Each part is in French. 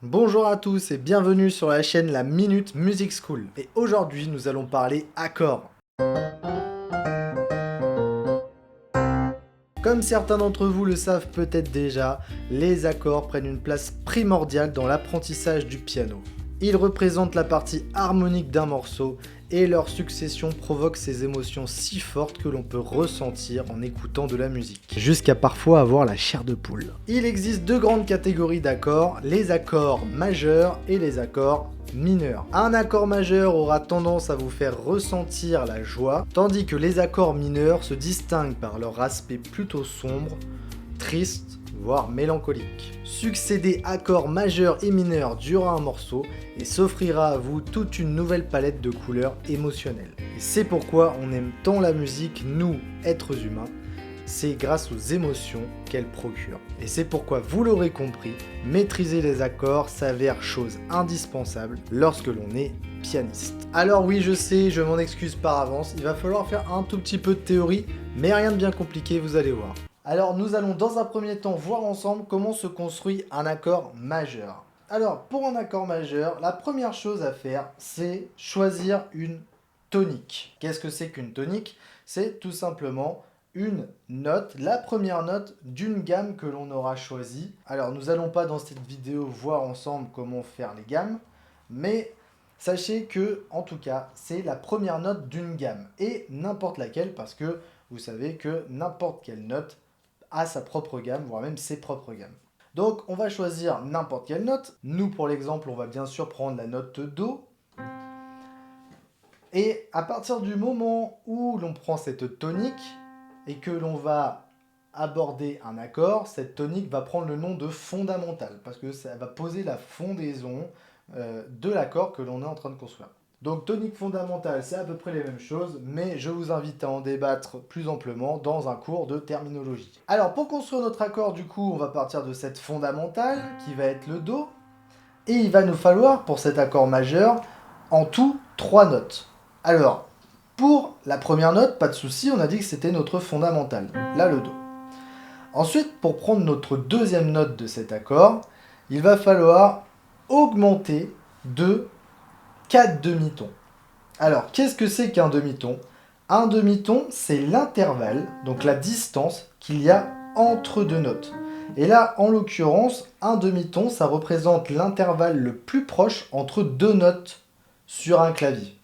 Bonjour à tous et bienvenue sur la chaîne La Minute Music School. Et aujourd'hui, nous allons parler accords. Comme certains d'entre vous le savent peut-être déjà, les accords prennent une place primordiale dans l'apprentissage du piano. Ils représentent la partie harmonique d'un morceau et leur succession provoque ces émotions si fortes que l'on peut ressentir en écoutant de la musique, jusqu'à parfois avoir la chair de poule. Il existe deux grandes catégories d'accords, les accords majeurs et les accords mineurs. Un accord majeur aura tendance à vous faire ressentir la joie, tandis que les accords mineurs se distinguent par leur aspect plutôt sombre, triste, voire mélancolique. Succéder accords majeurs et mineurs durant un morceau et s'offrira à vous toute une nouvelle palette de couleurs émotionnelles. Et c'est pourquoi on aime tant la musique, nous, êtres humains, c'est grâce aux émotions qu'elle procure. Et c'est pourquoi, vous l'aurez compris, maîtriser les accords s'avère chose indispensable lorsque l'on est pianiste. Alors oui, je sais, je m'en excuse par avance, il va falloir faire un tout petit peu de théorie, mais rien de bien compliqué, vous allez voir. Alors nous allons dans un premier temps voir ensemble comment se construit un accord majeur. Alors pour un accord majeur, la première chose à faire, c'est choisir une tonique. Qu'est-ce que c'est qu'une tonique? C'est tout simplement une note, la première note d'une gamme que l'on aura choisie. Alors nous n'allons pas dans cette vidéo voir ensemble comment faire les gammes, mais sachez que en tout cas c'est la première note d'une gamme et n'importe laquelle, parce que vous savez que n'importe quelle note a sa propre gamme, voire même ses propres gammes. Donc on va choisir n'importe quelle note. Nous pour l'exemple on va bien sûr prendre la note Do. Et à partir du moment où l'on prend cette tonique et que l'on va aborder un accord, cette tonique va prendre le nom de fondamentale parce que ça va poser la fondaison de l'accord que l'on est en train de construire. Donc tonique fondamentale, c'est à peu près les mêmes choses, mais je vous invite à en débattre plus amplement dans un cours de terminologie. Alors pour construire notre accord, du coup, on va partir de cette fondamentale qui va être le Do, et il va nous falloir pour cet accord majeur en tout 3 notes. Alors pour la première note, pas de souci, on a dit que c'était notre fondamentale, là le Do. Ensuite, pour prendre notre deuxième note de cet accord, il va falloir augmenter de 4 demi-tons. Alors, qu'est-ce que c'est qu'un demi-ton? Un demi-ton, c'est l'intervalle, donc la distance qu'il y a entre deux notes. Et là, en l'occurrence, un demi-ton, ça représente l'intervalle le plus proche entre deux notes sur un clavier.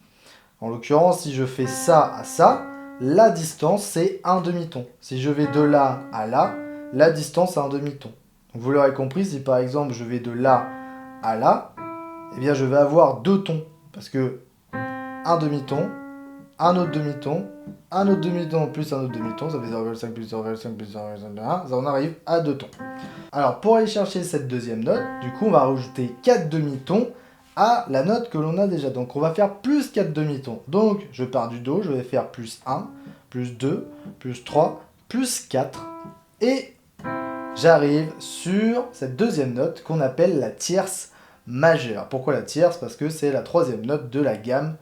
En l'occurrence, si je fais ça à ça, la distance, c'est un demi-ton. Si je vais de là à là, la distance, c'est un demi-ton. Donc, vous l'aurez compris, si par exemple, je vais de là à là, eh bien, je vais avoir deux tons. Parce que un demi-ton, un autre demi-ton, un autre demi-ton plus un autre demi-ton, ça fait 0,5 plus 0,5 plus 0,1, ça on arrive à 2 tons. Alors pour aller chercher cette deuxième note, du coup on va rajouter 4 demi-tons à la note que l'on a déjà. Donc on va faire plus 4 demi-tons. Donc je pars du Do, je vais faire plus 1, plus 2, plus 3, plus 4. Et j'arrive sur cette deuxième note qu'on appelle la tierce majeure. Pourquoi la tierce? Parce que c'est la troisième note de la gamme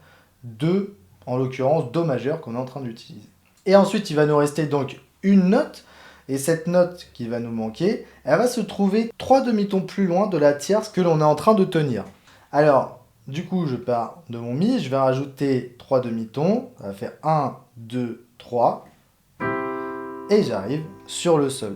de, en l'occurrence, Do majeur qu'on est en train d'utiliser. Et ensuite, il va nous rester donc une note, et cette note qui va nous manquer, elle va se trouver 3 demi-tons plus loin de la tierce que l'on est en train de tenir. Alors, du coup, je pars de mon Mi, je vais rajouter 3 demi-tons, ça va faire 1, 2, 3, et j'arrive sur le Sol.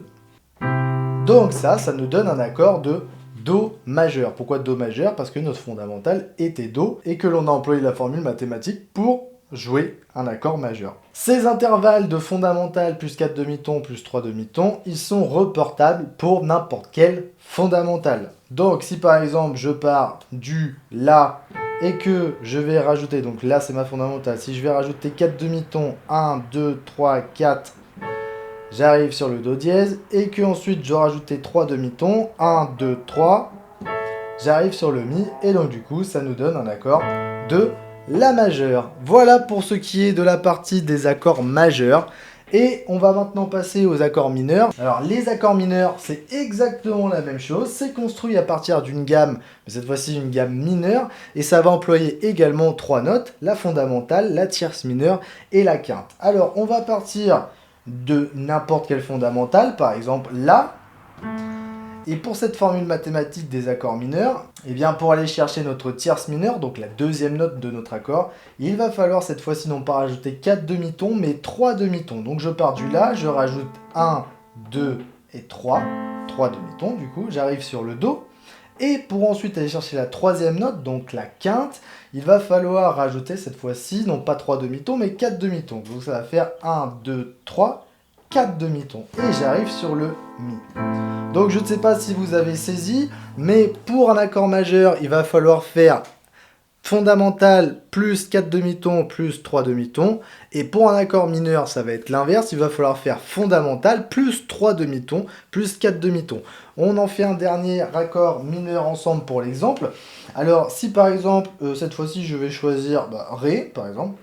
Donc ça nous donne un accord de Do majeur. Pourquoi Do majeur? Parce que notre fondamentale était Do et que l'on a employé la formule mathématique pour jouer un accord majeur. Ces intervalles de fondamentale plus 4 demi-tons plus 3 demi-tons, ils sont reportables pour n'importe quelle fondamentale. Donc si par exemple je pars du La et que je vais rajouter, donc là c'est ma fondamentale, si je vais rajouter 4 demi-tons, 1, 2, 3, 4, j'arrive sur le Do dièse et que ensuite je rajouter 3 demi-tons, 1, 2, 3, j'arrive sur le Mi et donc du coup ça nous donne un accord de La majeure. Voilà pour ce qui est de la partie des accords majeurs. Et on va maintenant passer aux accords mineurs. Alors les accords mineurs, c'est exactement la même chose. C'est construit à partir d'une gamme, mais cette fois-ci une gamme mineure. Et ça va employer également 3 notes, la fondamentale, la tierce mineure et la quinte. Alors on va partir de n'importe quelle fondamentale, par exemple La. Et pour cette formule mathématique des accords mineurs, eh bien pour aller chercher notre tierce mineure, donc la deuxième note de notre accord, il va falloir cette fois-ci non pas rajouter 4 demi-tons, mais 3 demi-tons. Donc je pars du La, je rajoute 1, 2 et 3 demi-tons du coup, j'arrive sur le Do. Et pour ensuite aller chercher la troisième note, donc la quinte, il va falloir rajouter cette fois-ci, non pas 3 demi-tons, mais 4 demi-tons. Donc ça va faire 1, 2, 3, 4 demi-tons. Et j'arrive sur le Mi. Donc je ne sais pas si vous avez saisi, mais pour un accord majeur, il va falloir faire fondamental plus 4 demi-tons plus 3 demi-tons. Et pour un accord mineur, ça va être l'inverse. Il va falloir faire fondamental plus 3 demi-tons plus 4 demi-tons. On en fait un dernier accord mineur ensemble pour l'exemple. Alors si par exemple, cette fois-ci, je vais choisir Ré, par exemple.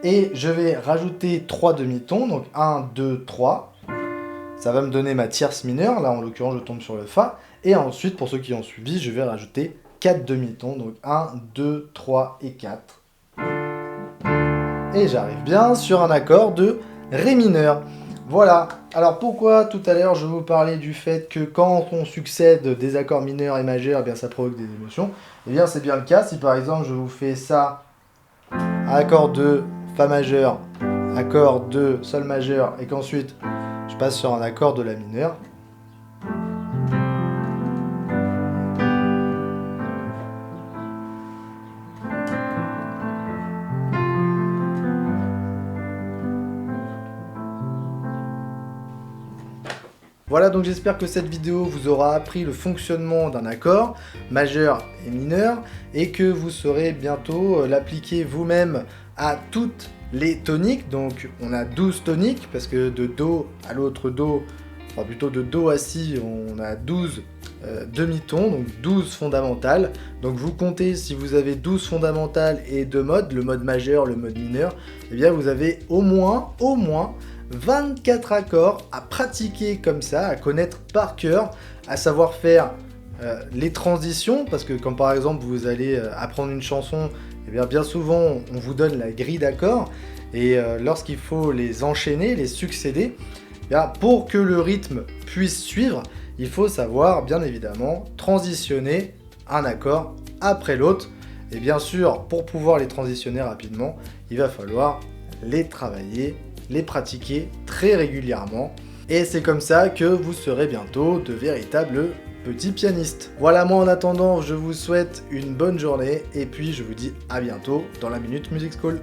Et je vais rajouter 3 demi-tons, donc 1, 2, 3. Ça va me donner ma tierce mineure. Là, en l'occurrence, je tombe sur le Fa. Et ensuite, pour ceux qui ont suivi, je vais rajouter 4 demi-tons, donc 1, 2, 3 et 4. Et j'arrive bien sur un accord de Ré mineur. Voilà. Alors pourquoi tout à l'heure je vous parlais du fait que quand on succède des accords mineurs et majeurs, eh bien ça provoque des émotions. Eh bien c'est bien le cas. Si par exemple je vous fais ça, accord de Fa majeur, accord de Sol majeur, et qu'ensuite je passe sur un accord de La mineur. Voilà, donc j'espère que cette vidéo vous aura appris le fonctionnement d'un accord majeur et mineur et que vous saurez bientôt l'appliquer vous-même à toutes les toniques. Donc on a 12 toniques parce que de Do à l'autre Do, enfin plutôt de Do à Si, on a 12 demi-tons, donc 12 fondamentales. Donc vous comptez si vous avez 12 fondamentales et 2 modes, le mode majeur, le mode mineur, eh bien vous avez au moins 24 accords à pratiquer comme ça, à connaître par cœur, à savoir faire les transitions, parce que quand par exemple vous allez apprendre une chanson, eh bien souvent on vous donne la grille d'accords, et lorsqu'il faut les enchaîner, les succéder, eh bien, pour que le rythme puisse suivre, il faut savoir bien évidemment transitionner un accord après l'autre, et bien sûr pour pouvoir les transitionner rapidement, il va falloir les travailler, les pratiquer très régulièrement. Et c'est comme ça que vous serez bientôt de véritables petits pianistes. Voilà, moi en attendant, je vous souhaite une bonne journée et puis je vous dis à bientôt dans la Minute Music School.